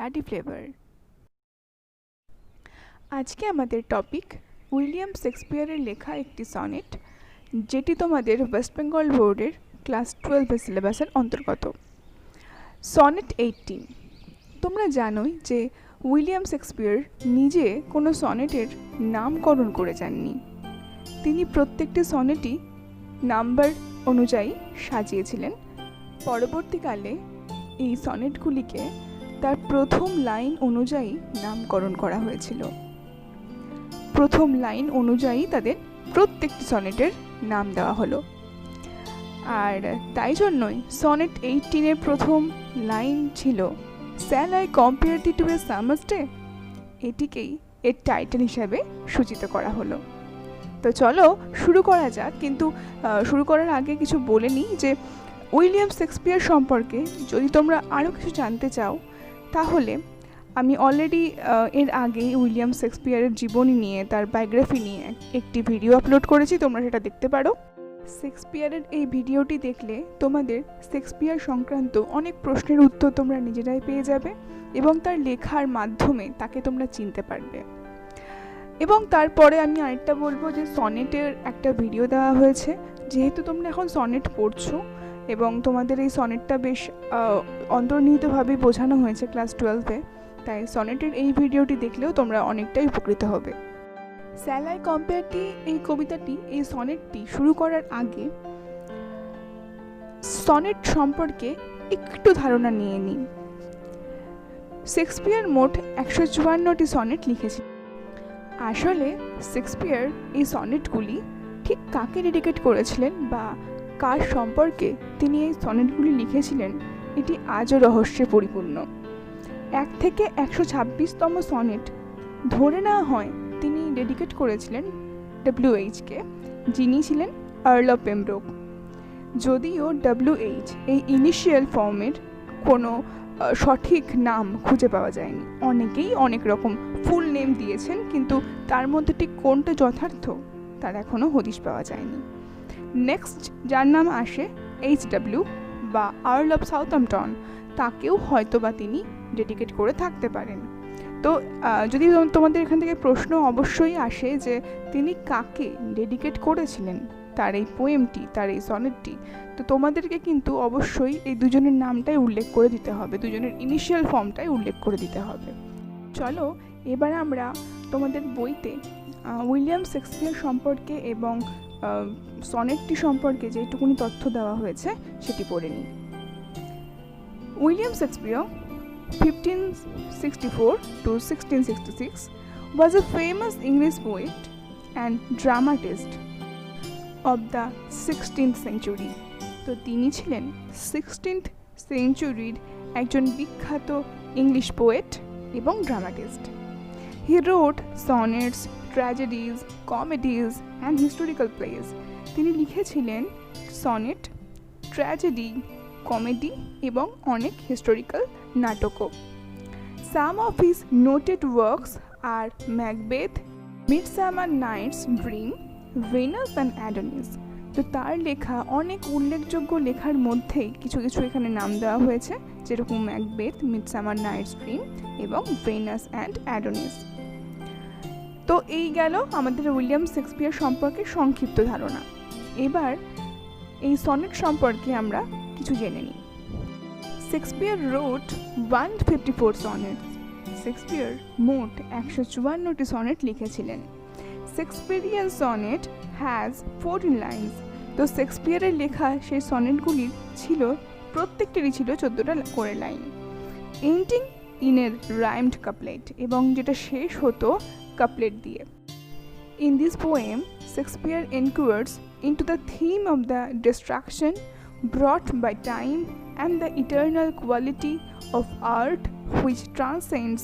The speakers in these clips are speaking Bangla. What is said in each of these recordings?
Bloody flavour. আজকে আমাদের টপিক উইলিয়াম শেক্সপিয়ারের লেখা একটি সনেট, যেটি তোমাদের ওয়েস্ট বেঙ্গল বোর্ডের ক্লাস 12 সিলেবাসের অন্তর্গত। সনেট 18। তোমরা জানোই যে উইলিয়াম শেক্সপিয়ার নিজে কোনো সনেটের নামকরণ করে যাননি। তিনি প্রত্যেকটি সনেটই নাম্বার অনুযায়ী সাজিয়েছিলেন। পরবর্তীকালে এই সনেটগুলিকে তার প্রথম লাইন অনুযায়ী নামকরণ করা হয়েছিল। প্রথম লাইন অনুযায়ী তাদের প্রত্যেকটি সনেটের নাম দেওয়া হলো। আর তাই জন্যই সনেট 18-এর প্রথম লাইন ছিল shall I compare thee to a summer's day. এটিকেই এর টাইটেল হিসাবে সূচিত করা হলো। তো চলো শুরু করা যাক, কিন্তু শুরু করার আগে কিছু বলে নিই যে উইলিয়াম শেক্সপিয়ার সম্পর্কে যদি তোমরা আরও কিছু জানতে চাও, তাহলে আমি অলরেডি এর আগে উইলিয়াম শেক্সপিয়ারের জীবনী নিয়ে, তার বায়োগ্রাফি নিয়ে একটি ভিডিও আপলোড করেছি, তোমরা সেটা দেখতে পারো। শেক্সপিয়ারের এই ভিডিওটি দেখলে তোমাদের শেক্সপিয়ার সংক্রান্ত অনেক প্রশ্নের উত্তর তোমরা নিজেরাই পেয়ে যাবে এবং তার লেখার মাধ্যমে তাকে তোমরা চিনতে পারবে। এবং তারপরে আমি আরেকটা বলবো যে সনেটের একটা ভিডিও দেওয়া হয়েছে। যেহেতু তোমরা এখন সনেট পড়ছো এবং তোমাদের এই সনেটটা বেশ অন্তর্নিহিতভাবে বোঝানো হয়েছে ক্লাস 12-এ, তাই সনেটের এই ভিডিওটি দেখলেও তোমরা অনেকটাই উপকৃত হবে। শ্যাল আই কম্পেয়ারটি, এই কবিতাটি, এই সনেটটি শুরু করার আগে সনেট সম্পর্কে একটু ধারণা নিয়ে নিই। শেক্সপিয়ার মোট 154টি সনেট লিখেছিলেন। আসলে শেক্সপিয়ার এই সনেটগুলি ঠিক কাকে ডেডিকেট করেছিলেন বা কার সম্পর্কে তিনি এই সনেটগুলি লিখেছিলেন, এটি আজও রহস্যে পরিপূর্ণ। 1 থেকে 126তম সনেট ধরে নেওয়া হয় তিনি ডেডিকেট করেছিলেন WH-কে, যিনি ছিলেন আর্ল অফ পেমব্রোক। যদিও WH এই ইনিশিয়াল ফর্মের কোনো সঠিক নাম খুঁজে পাওয়া যায়নি। অনেকেই অনেক রকম ফুল নেম দিয়েছেন, কিন্তু তার মধ্যে ঠিক কোনটা যথার্থ তার এখনও হদিশ পাওয়া যায়নি। নেক্সট যার নাম আসে HW বা আর্ল অফ সাউথহ্যাম্পটন, তাকেও হয়তো বা তিনি ডেডিকেট করে থাকতে পারেন। তো যদি তোমাদের এখান থেকে প্রশ্ন অবশ্যই আসে যে তিনি কাকে ডেডিকেট করেছিলেন তার এই পোয়েমটি, তার এই সনেটটি, তো তোমাদেরকে কিন্তু অবশ্যই এই দুজনের নামটাই উল্লেখ করে দিতে হবে, দুজনের ইনিশিয়াল ফর্মটাই উল্লেখ করে দিতে হবে। চলো এবার আমরা তোমাদের বইতে উইলিয়াম শেক্সপিয়ার সম্পর্কে এবং সনেটটি সম্পর্কে যেটুকুনি তথ্য দেওয়া হয়েছে সেটি পড়ে নিই। William Shakespeare 1564 to 1666 was a famous English poet and dramatist of the 16th century. তো তিনি ছিলেন 16th সেঞ্চুরির একজন বিখ্যাত ইংলিশ পোয়েট এবং dramatist. He wrote sonnets, tragedies, comedies and historical plays. তিনি লিখেছিলেন সনেট, ট্র্যাজেডি, কমেডি এবং অনেক historical নাটকও। Some of his noted works are Macbeth, Midsummer Night's Dream, Venus and Adonis. তো তার লেখা অনেক উল্লেখযোগ্য লেখার মধ্যেই কিছু কিছু এখানে নাম দেওয়া হয়েছে, যেরকম ম্যাকবেথ, মিডসামার নাইটস ড্রিম এবং ভেনাস অ্যান্ড অ্যাডোনিস। তো এই গেল আমাদের উইলিয়াম শেক্সপিয়ার সম্পর্কে সংক্ষিপ্ত ধারণা। এবার এই সনেট সম্পর্কে আমরা কিছু জেনে নিই। Shakespeare রোট 154 sonnets. শেক্সপিয়ার মোট 154টি সনেট লিখেছিলেন। Shakespearean sonnet has 14 lines. তো শেক্সপিয়ারের লেখা সেই সনেটগুলির ছিল প্রত্যেকটিরই ছিল 14টা করে line, ending in a rhymed couplet, এবং যেটা শেষ হতো কাপলেট দিয়ে। In this poem Shakespeare enquires into the theme of the destruction brought by time and the eternal quality of art which transcends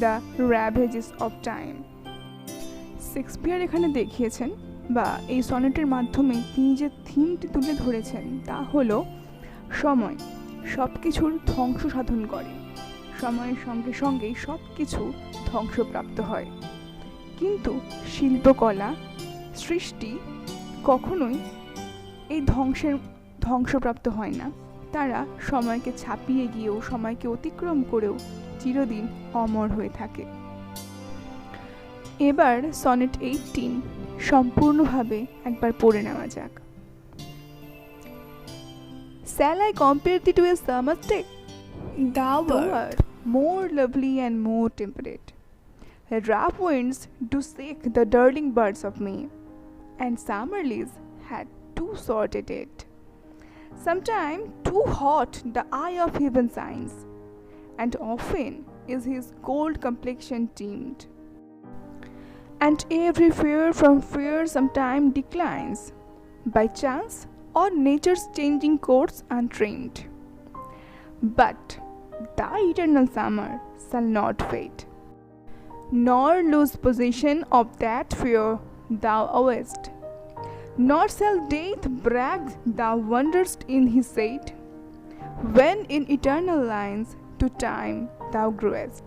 the ravages of time. Shakespeare এখানে দেখিয়েছেন বা এই সনেটের মাধ্যমে তিনি যে থিমটি তুলে ধরেছেন তা হলো সময় সব কিছুর ধ্বংস সাধন করে, সময়ের সঙ্গে সঙ্গেই সব কিছু ধ্বংসপ্রাপ্ত হয়, কিন্তু শিল্পকলা, সৃষ্টি কখনোই এই ধ্বংসপ্রাপ্ত হয় না, তারা সময়কে ছাপিয়ে গিয়েও, সময়কে অতিক্রম করেও চিরদিন অমর হয়ে থাকে। এবার সনেট 18 সম্পূর্ণভাবে একবার পড়ে নেওয়া যাক। Shall I compare thee to a summer's day? Thou art more lovely and more temperate. Rough winds do shake the darling birds of May, and summer leaves had too short a date. Sometime too hot the eye of heaven shines, and often is his gold complexion dimmed. And every fair from fair sometime declines, by chance or nature's changing course untrimmed. But thy eternal summer shall not fade, nor lose possession of that fair thou owest, nor shall death brag thou wanderest in his shade, when in eternal lines to time thou growest.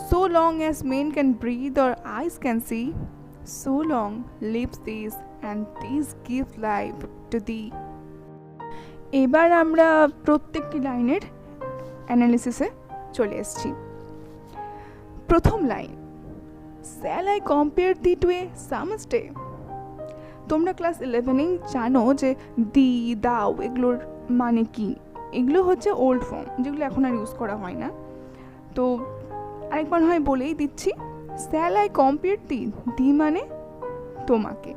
So long as men can breathe or eyes can see, so long lives these, and these give life to thee. এবার আমরা প্রত্যেকটি লাইনের অ্যানালিসিসে চলে এসেছি। প্রথম line, Shall I compare thee to a summer's day? তোমরা ক্লাস 11 জানো যে দি, দাও এগুলোর মানে কি। এগুলো হচ্ছে ওল্ড ফর্ম, যেগুলো এখন আর ইউজ করা হয় না। তো আরেকবার হয় বলেই দিচ্ছি, Shall I compare thee? দি মানে তোমাকে।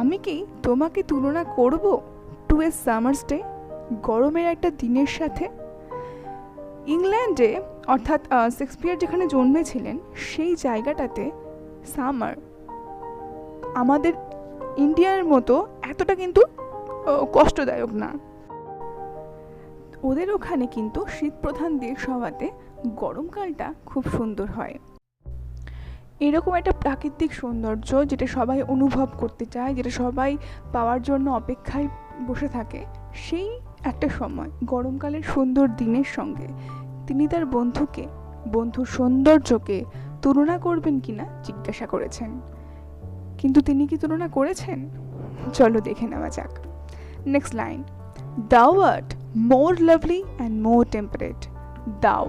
আমি কি তোমাকে তুলনা করব টু এ সামার্স ডে, গরমের একটা দিনের সাথে? ইংল্যান্ডে, অর্থাৎ শেক্সপিয়ার যেখানে জন্মেছিলেন সেই জায়গাটাতে সামার আমাদের ইন্ডিয়ার মতো এতটা কিন্তু কষ্টদায়ক না। ওদের ওখানে কিন্তু শীতপ্রধান দেশ হওয়াতে গরমকালটা খুব সুন্দর হয়। এরকম একটা প্রাকৃতিক সৌন্দর্য যেটা সবাই অনুভব করতে চায়, যেটা সবাই পাওয়ার জন্য অপেক্ষায় বসে থাকে, সেই একটা সময় গরমকালের সুন্দর দিনের সঙ্গে তিনি তার বন্ধুর সৌন্দর্যকে তুলনা করবেন কিনা জিজ্ঞাসা করেছেন। কিন্তু তিনি কি তুলনা করেছেন? চলো দেখে নেওয়া যাক। Next line, Thou art more lovely and more temperate. Thou,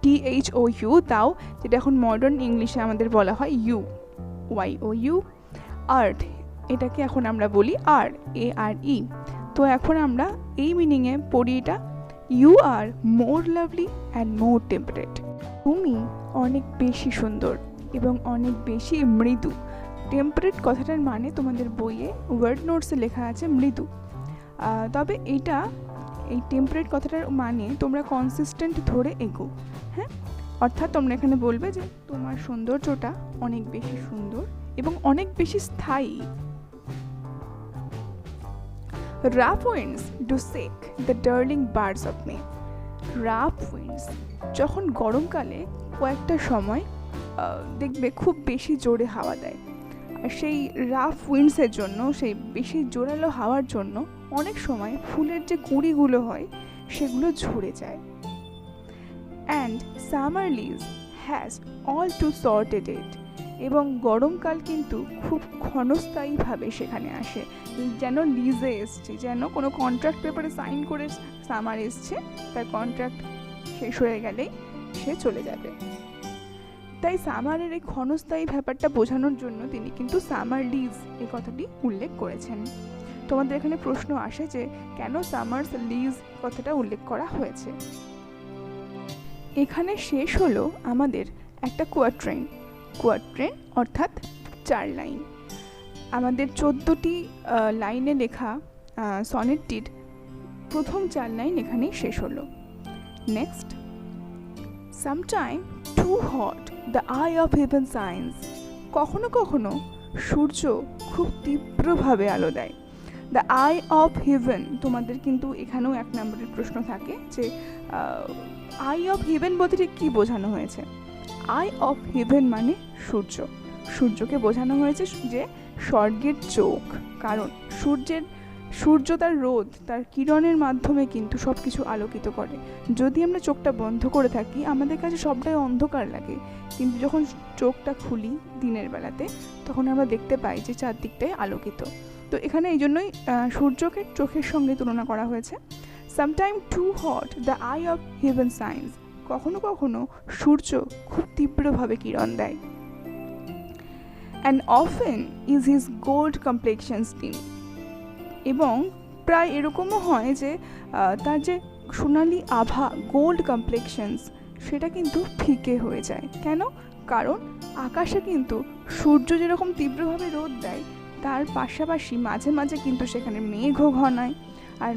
THOU, thou, যেটা এখন মডার্ন ইংলিশে আমাদের বলা হয় ইউ, YOU, আর্ট, এটাকে এখন আমরা বলি RARE। তো এখন আমরা এই মিনিংয়ে পড়ি এটা, you are more lovely and more temperate. তুমি অনেক বেশি সুন্দর এবং অনেক বেশি মৃদু। টেম্পারেট কথাটার মানে তোমাদের বইয়ে ওয়ার্ড নোটসে লেখা আছে মৃদু। তবে এই টেম্পারেট কথাটার মানে তোমরা কনসিস্টেন্ট ধরে এগো। হ্যাঁ, অর্থাৎ তোমরা এখানে বলবে যে তোমার সৌন্দর্যটা অনেক বেশি সুন্দর এবং অনেক বেশি স্থায়ী। Rough winds do shake the darling birds of May. Rough winds, যখন গরমকালে কয়েকটা সময় দেখবে খুব বেশি জোরে হাওয়া দেয়, আর সেই রাফ উইন্ডসের জন্য, সেই বেশি জোরালো হাওয়ার জন্য অনেক সময় ফুলের যে কুঁড়িগুলো হয় সেগুলো ঝরে যায়। And summer leaves has all too short a date, এবং গরমকাল কিন্তু খুব ক্ষণস্থায়ীভাবে সেখানে আসে, যেন লিজে এসছে, যেন কোনো কন্ট্রাক্ট পেপারে সাইন করে সামার এসছে, তার কন্ট্রাক্ট শেষ হয়ে গেলেই সে চলে যাবে। তাই সামারের এই ক্ষণস্থায়ী ব্যাপারটা বোঝানোর জন্য তিনি কিন্তু সামার লিভস এই কথাটি উল্লেখ করেছেন। তোমাদের এখানে প্রশ্ন আসে যে কেন সামার্স লিভস কথাটা উল্লেখ করা হয়েছে। এখানে শেষ হলো আমাদের একটা কোয়াট্রেন অর্থাৎ 4 লাইন। আমাদের 14টি লাইনে লেখা সনেটটির প্রথম 4 লাইন এখানেই শেষ হলো। Next, sometime too hot the eye of heaven shines. কখনো কখনো সূর্য খুব তীব্রভাবে আলো দেয়। দ্য আই অফ হেভেন, তোমাদের কিন্তু এখানেও 1 নম্বরের প্রশ্ন থাকে যে আই অফ হেভেন বলতে ঠিক কী বোঝানো হয়েছে। আই অফ হেভেন মানে সূর্যকে বোঝানো হয়েছে যে স্বর্গের চোখ, কারণ সূর্য তার রোদ, তার কিরণের মাধ্যমে কিন্তু সব কিছু আলোকিত করে। যদি আমরা চোখটা বন্ধ করে থাকি আমাদের কাছে সবটাই অন্ধকার লাগে, কিন্তু যখন চোখটা খুলি দিনের বেলাতে তখন আমরা দেখতে পাই যে চারদিকটাই আলোকিত। তো এখানে এই জন্যই সূর্যকে চোখের সঙ্গে তুলনা করা হয়েছে। Sometime too hot the eye of heaven shines, কখনো কখনো সূর্য খুব তীব্রভাবে কিরণ দেয়। And often is his gold complexions dim, এবং প্রায় এরকমও হয় যে তার যে সোনালি আভা গোল্ড কমপ্লেকশনস সেটা কিন্তু ফিকে হয়ে যায়। কেন? কারণ আকাশে কিন্তু সূর্য যেরকম তীব্রভাবে রোদ দেয় তার পাশাপাশি মাঝে মাঝে কিন্তু সেখানে মেঘও ঘনায়, আর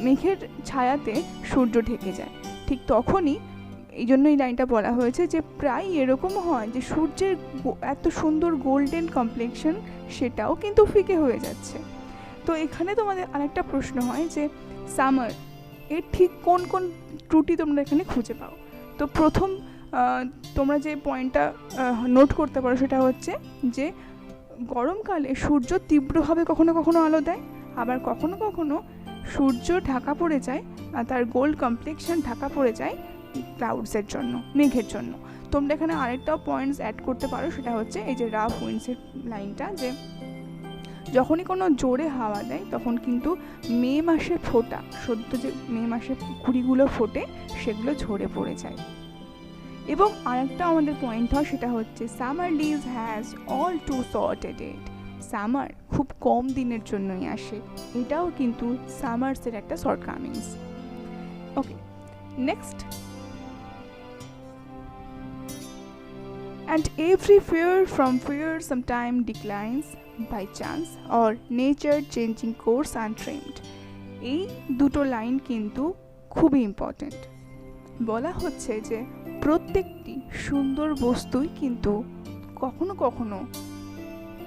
মেঘের ছায়াতে সূর্য ঢেকে যায়। ঠিক তখনই এই জন্য এই লাইনটা বলা হয়েছে যে প্রায় এরকম হয় যে সূর্যের এত সুন্দর গোল্ডেন কমপ্লেকশন সেটাও কিন্তু ফিকে হয়ে যাচ্ছে। তো এখানে তোমাদের আরেকটা প্রশ্ন হয় যে সামার এর ঠিক কোন কোন ত্রুটি তোমরা এখানে খুঁজে পাও। তো প্রথম তোমরা যে পয়েন্টটা নোট করতে পারো সেটা হচ্ছে যে গরমকালে সূর্য তীব্রভাবে কখনো কখনো আলো দেয়, আবার কখনো কখনো সূর্য ঢাকা পড়ে যায়, তার গোল্ড কমপ্লেকশন ঢাকা পড়ে যায় ক্লাউডসের জন্য, মেঘের জন্য। তোমরা এখানে আরেকটাও পয়েন্টস অ্যাড করতে পারো, সেটা হচ্ছে এই যে রাফ উইন্ডসের লাইনটা, যে যখনই কোনো জোরে হাওয়া দেয় তখন কিন্তু মে মাসে ফোটা সদ্য যে মে মাসে কুড়িগুলো ফোটে সেগুলো ঝরে পড়ে যায়। এবং আরেকটা আমাদের পয়েন্ট হয় সেটা হচ্ছে summer leaves has all too short a date, summer খুব কম দিনের জন্যই আসে, এটাও কিন্তু সামার্সের একটা shortcomings. Okay, next. And every fear from fear sometime declines by chance or nature changing course untrimmed, এই দুটো লাইন কিন্তু খুবই ইম্পর্টেন্ট। বলা হচ্ছে যে প্রত্যেকটি সুন্দর বস্তুই কিন্তু কখনো কখনো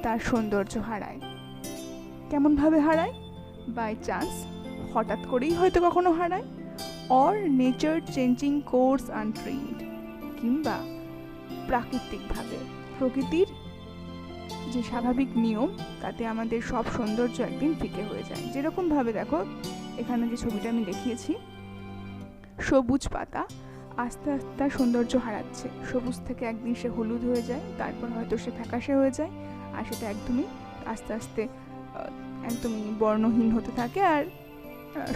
তার সৌন্দর্য হারায়। কেমনভাবে হারায়? বাই চান্স, হঠাৎ করেই হয়তো কখনো হারায়, or nature changing course untrained, কিংবা প্রাকৃতিকভাবে প্রকৃতির যে স্বাভাবিক নিয়ম তাতে আমাদের সব সৌন্দর্য একদিন ফিকে হয়ে যায়। যেরকমভাবে দেখো এখানে যে ছবিটা আমি দেখিয়েছি, সবুজ পাতা আস্তে আস্তে তার সৌন্দর্য হারাচ্ছে, সবুজ থেকে একদিন সে হলুদ হয়ে যায়, তারপর হয়তো সে ফ্যাকাশে হয়ে যায়, আর সেটা একদমই আস্তে আস্তে একদমই বর্ণহীন হতে থাকে আর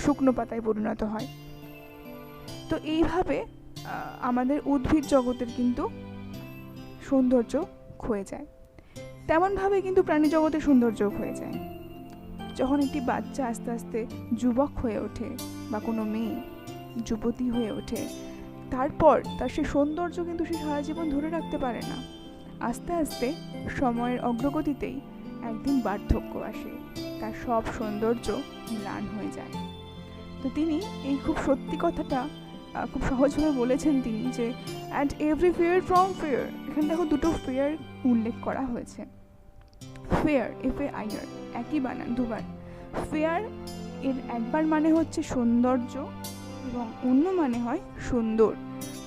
শুকনো পাতায় পরিণত হয়। তো এইভাবে আমাদের উদ্ভিদ জগতের কিন্তু সৌন্দর্য ক্ষয়ে যায়, তেমনভাবে কিন্তু প্রাণী জগতের সৌন্দর্য ক্ষয়ে যায়। যখন একটি বাচ্চা আস্তে আস্তে যুবক হয়ে ওঠে বা কোনো মেয়ে যুবতী হয়ে ওঠে, তারপর তার সে সৌন্দর্য কিন্তু সে সারা জীবন ধরে রাখতে পারে না। আস্তে আস্তে সময়ের অগ্রগতিতেই একদিন বার্ধক্য আসে, তার সব সৌন্দর্য ম্লান হয়ে যায়। তো তিনি এই খুব সত্যি কথাটা খুব সহজভাবে বলেছেন তিনি, যে and every fear from fear, এখানে দেখো দুটো ফিয়ার উল্লেখ করা হয়েছে। ফেয়ার, FAIR, একই বানান দুবার। ফেয়ার এর একবার মানে হচ্ছে সৌন্দর্য এবং অন্য মানে হয় সুন্দর।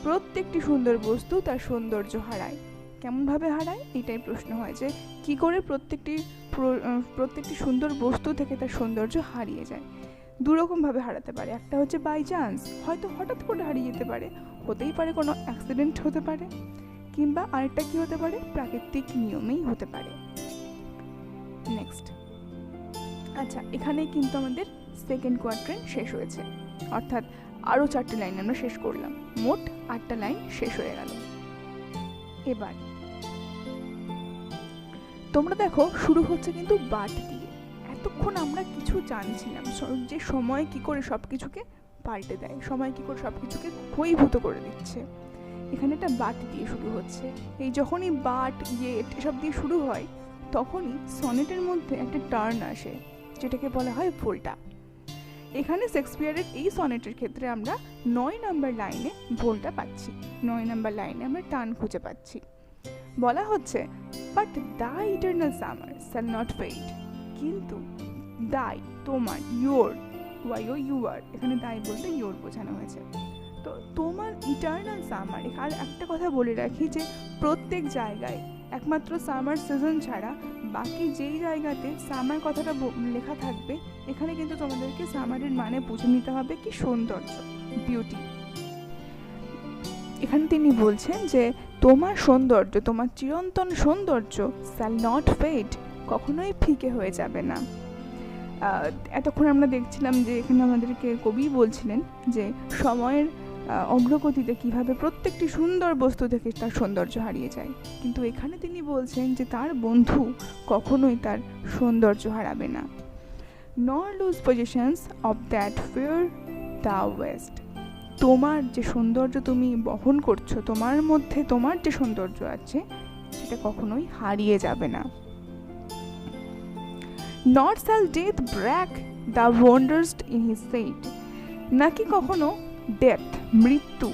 প্রত্যেকটি সুন্দর বস্তু তার সৌন্দর্য হারায়। কেমনভাবে হারায় এটাই প্রশ্ন হয়, যে কী করে প্রত্যেকটি সুন্দর বস্তু থেকে তার সৌন্দর্য হারিয়ে যায়। দুরকমভাবে হারাতে পারে, একটা হচ্ছে বাই চান্স, হয়তো হঠাৎ করে হারিয়ে যেতে পারে, হতেই পারে কোনো অ্যাক্সিডেন্ট হতে পারে, কিংবা আরেকটা কি হতে পারে, প্রাকৃতিক নিয়মেই হতে পারে। নেক্সট, আচ্ছা এখানেই কিন্তু আমাদের সেকেন্ড কোয়াড্রেন্ট শেষ হয়েছে, অর্থাৎ আরও 4টে লাইন আমরা শেষ করলাম, মোট 8টা লাইন শেষ হয়ে গেল। এবার তোমরা দেখো শুরু হচ্ছে কিন্তু বাট দিয়ে। এতক্ষণ আমরা কিছু জানছিলাম যে সময় কি করে সব কিছুকে পাল্টে দেয়, সময় কি করে সব কিছুকে ক্ষয়ীভূত করে দিচ্ছে। এখানে একটা বাট দিয়ে শুরু হচ্ছে। এই যখনই বাট, গেট এসব দিয়ে শুরু হয় তখনই সনেটের মধ্যে একটা টার্ন আসে, যেটাকে বলা হয় ভোল্টা। এখানে শেক্সপিয়ারের এই সনেটের ক্ষেত্রে আমরা 9 নম্বর লাইনে ভোল্টা পাচ্ছি, 9 নম্বর লাইনে আমরা টার্ন খুঁজে পাচ্ছি। বলা হচ্ছে but the eternal summer shall not fade, কিন্তু দাই তোমার, ইয়োর, ওয়াইও ইউয়ার, এখানে দাই বলতে ইয়োর বোঝানো হয়েছে। তো তোমার ইটারনাল সামার, আর একটা কথা বলে রাখি যে প্রত্যেক জায়গায় একমাত্র সামার সিজন ছাড়া বাকি যেই জায়গাতে সামার কথাটা লেখা থাকবে এখানে কিন্তু তোমাদেরকে সামারের মানে বুঝে নিতে হবে কি সৌন্দর্য, বিউটি। এখানে তিনি বলছেন যে তোমার সৌন্দর্য, তোমার চিরন্তন সৌন্দর্য শ্যাল নট ফেড, কখনোই ফিকে হয়ে যাবে না। এতক্ষণ আমরা দেখছিলাম যে এখানে আমাদেরকে কবি বলছিলেন যে সময়ের অগ্রগতিতে কিভাবে প্রত্যেকটি সুন্দর বস্তু থেকে তার সৌন্দর্য হারিয়ে যায়, কিন্তু এখানে তিনি বলছেন যে তার বন্ধু কখনোই তার সৌন্দর্য হারাবে না। Nor lose positions of that fair the west. তোমার যে সৌন্দর্য তুমি বহন করছো, তোমার মধ্যে তোমার যে সৌন্দর্য আছে সেটা কখনোই হারিয়ে যাবে না। Not shall death break the wanders in his side. নাকি কখনো ডেথ মৃত্যু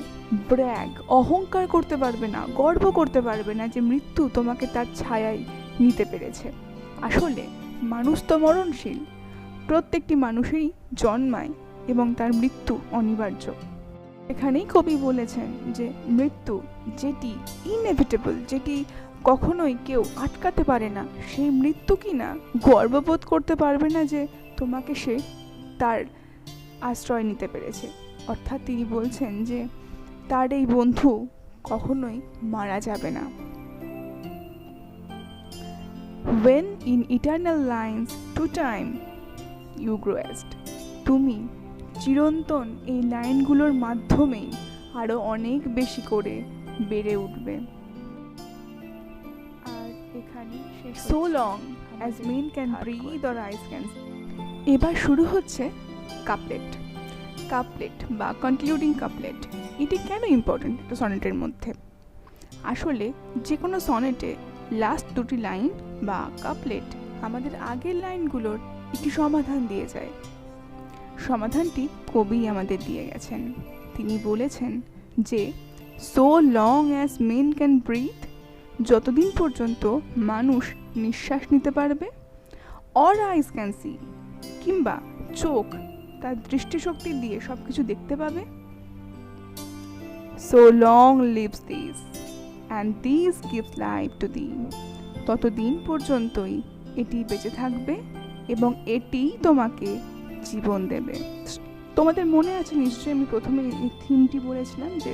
ব্র্যাগ অহংকার করতে পারবে না, গর্ব করতে পারবে না যে মৃত্যু তোমাকে তার ছায়ায় নিতে পেরেছে। আসলে মানুষ তো মরণশীল, প্রত্যেকটি মানুষেরই জন্মায় এবং তার মৃত্যু অনিবার্য। এখানেই কবি বলেছেন যে মৃত্যু যেটি ইনএভিটেবল, যেটি কখনোই কেউ আটকাতে পারে না, সেই মৃত্যু কি না গর্ববোধ করতে পারবে না যে তোমাকে সে তার আশ্রয় নিতে পেরেছে। অর্থাৎ তিনি বলছেন যে তার এই বন্ধু কখনোই মারা যাবে না। When in eternal lines to time you growest, তুমি চিরন্তন এই লাইনগুলোর মাধ্যমেই আরো অনেক বেশি করে বেড়ে উঠবে। আর এখানে so long as men can breathe or eyes can see। এবার শুরু হচ্ছে কাপলেট। কাপলেট বা কনক্লুডিং কাপলেট, এটি কেন ইম্পর্টেন্ট একটা সনেটের মধ্যে? আসলে যে কোনো সনেটে লাস্ট দুটি লাইন বা কাপলেট আমাদের আগের লাইনগুলোর একটি সমাধান দিয়ে যায়। সমাধানটি কবি আমাদের দিয়ে গেছেন। তিনি বলেছেন যে so long as men can breathe, যতদিন পর্যন্ত মানুষ নিঃশ্বাস নিতে পারবে, অর আইস ক্যান সি, কিংবা চোখ তার দৃষ্টিশক্তি দিয়ে সব কিছু দেখতে পাবে, so long lives this and this gives life to thee, ততদিন পর্যন্তই এটি বেঁচে থাকবে এবং এটিই তোমাকে জীবন দেবে। তোমাদের মনে আছে নিশ্চয়ই আমি প্রথমে এই থিমটি বলেছিলাম যে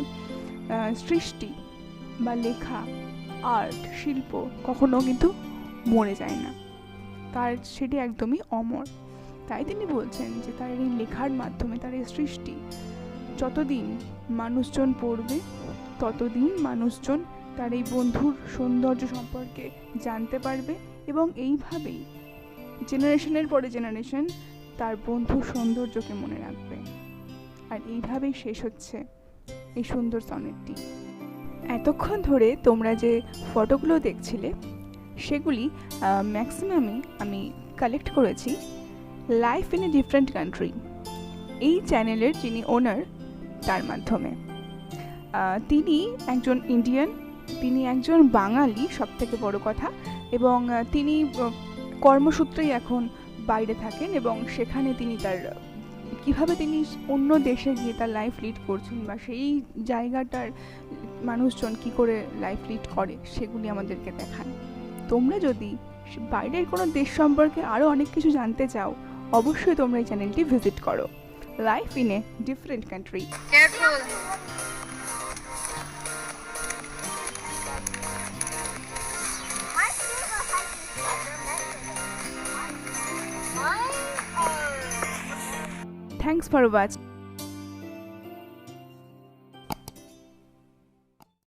সৃষ্টি বা লেখা, আর্ট, শিল্প কখনো কিন্তু মরে যায় না, তার সেটি একদমই অমর। তাই তিনি বলছেন যে তার এই লেখার মাধ্যমে, তার এই সৃষ্টি যতদিন মানুষজন পড়বে ততদিন মানুষজন তার এই বন্ধুর সৌন্দর্য সম্পর্কে জানতে পারবে এবং এইভাবেই জেনারেশনের পরে জেনারেশন তার বন্ধুর সৌন্দর্যকে মনে রাখবে। আর এইভাবেই শেষ হচ্ছে এই সুন্দর সনেটটি। এতক্ষণ ধরে তোমরা যে ফটোগুলো দেখছিলে সেগুলি ম্যাক্সিমামই আমি কালেক্ট করেছি life in a different country, এই চ্যানেলের যিনি ওনার তার মাধ্যমে। তিনি একজন ইন্ডিয়ান, তিনি একজন বাঙালি সবথেকে বড় কথা, এবং তিনি কর্মসূত্রেই এখন বাইরে থাকেন এবং সেখানে তিনি তার কীভাবে তিনি অন্য দেশে গিয়ে তার লাইফ লিড করছেন বা সেই জায়গাটার মানুষজন কী করে লাইফ লিড করে সেগুলি আমাদেরকে দেখান। তোমরা যদি বাইরের কোনো দেশ সম্পর্কে আরও অনেক কিছু জানতে চাও অবশ্যই তোমরা এই চ্যানেলটি ভিজিট করো, life in a different country. Thanks for watching.